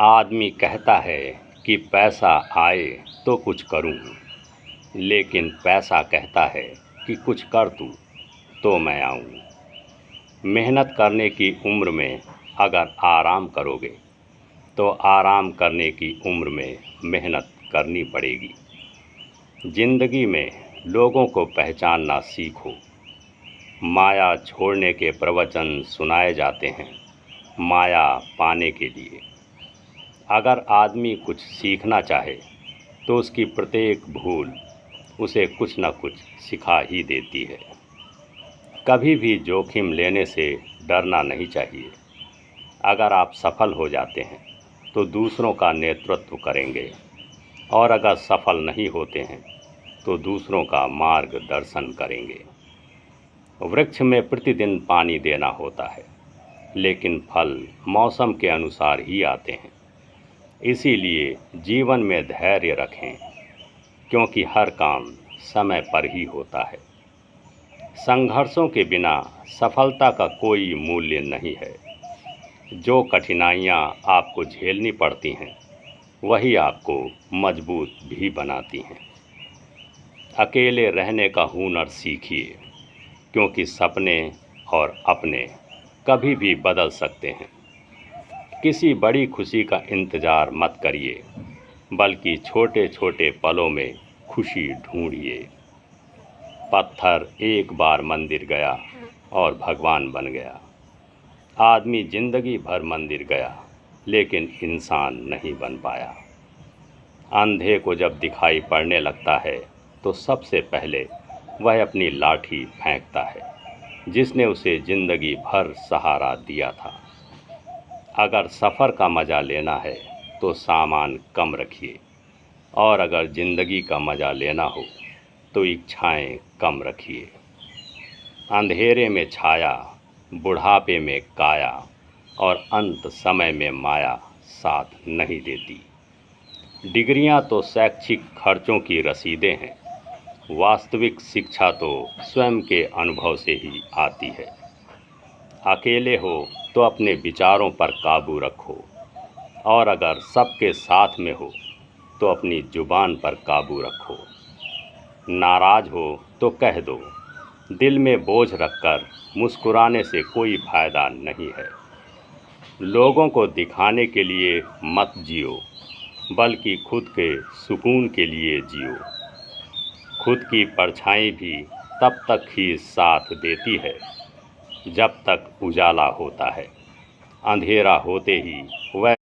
आदमी कहता है कि पैसा आए तो कुछ करूं, लेकिन पैसा कहता है कि कुछ कर तू तो मैं आऊं। मेहनत करने की उम्र में अगर आराम करोगे तो आराम करने की उम्र में मेहनत करनी पड़ेगी। जिंदगी में लोगों को पहचानना सीखो। माया छोड़ने के प्रवचन सुनाए जाते हैं माया पाने के लिए। अगर आदमी कुछ सीखना चाहे तो उसकी प्रत्येक भूल उसे कुछ न कुछ सिखा ही देती है। कभी भी जोखिम लेने से डरना नहीं चाहिए। अगर आप सफल हो जाते हैं तो दूसरों का नेतृत्व करेंगे, और अगर सफल नहीं होते हैं तो दूसरों का मार्गदर्शन करेंगे। वृक्ष में प्रतिदिन पानी देना होता है, लेकिन फल मौसम के अनुसार ही आते हैं। इसीलिए जीवन में धैर्य रखें, क्योंकि हर काम समय पर ही होता है। संघर्षों के बिना सफलता का कोई मूल्य नहीं है। जो कठिनाइयाँ आपको झेलनी पड़ती हैं, वही आपको मजबूत भी बनाती हैं। अकेले रहने का हुनर सीखिए, क्योंकि सपने और अपने कभी भी बदल सकते हैं। किसी बड़ी खुशी का इंतज़ार मत करिए, बल्कि छोटे छोटे पलों में खुशी ढूंढिए। पत्थर एक बार मंदिर गया और भगवान बन गया। आदमी जिंदगी भर मंदिर गया, लेकिन इंसान नहीं बन पाया। अंधे को जब दिखाई पड़ने लगता है तो सबसे पहले वह अपनी लाठी फेंकता है, जिसने उसे जिंदगी भर सहारा दिया था। अगर सफ़र का मज़ा लेना है तो सामान कम रखिए, और अगर ज़िंदगी का मज़ा लेना हो तो इच्छाएं कम रखिए। अंधेरे में छाया, बुढ़ापे में काया, और अंत समय में माया साथ नहीं देती। डिग्रियां तो शैक्षिक खर्चों की रसीदें हैं, वास्तविक शिक्षा तो स्वयं के अनुभव से ही आती है। अकेले हो तो अपने विचारों पर काबू रखो, और अगर सबके साथ में हो तो अपनी जुबान पर काबू रखो। नाराज़ हो तो कह दो, दिल में बोझ रखकर मुस्कुराने से कोई फ़ायदा नहीं है। लोगों को दिखाने के लिए मत जियो, बल्कि खुद के सुकून के लिए जियो। खुद की परछाई भी तब तक ही साथ देती है जब तक उजाला होता है। अंधेरा होते ही वह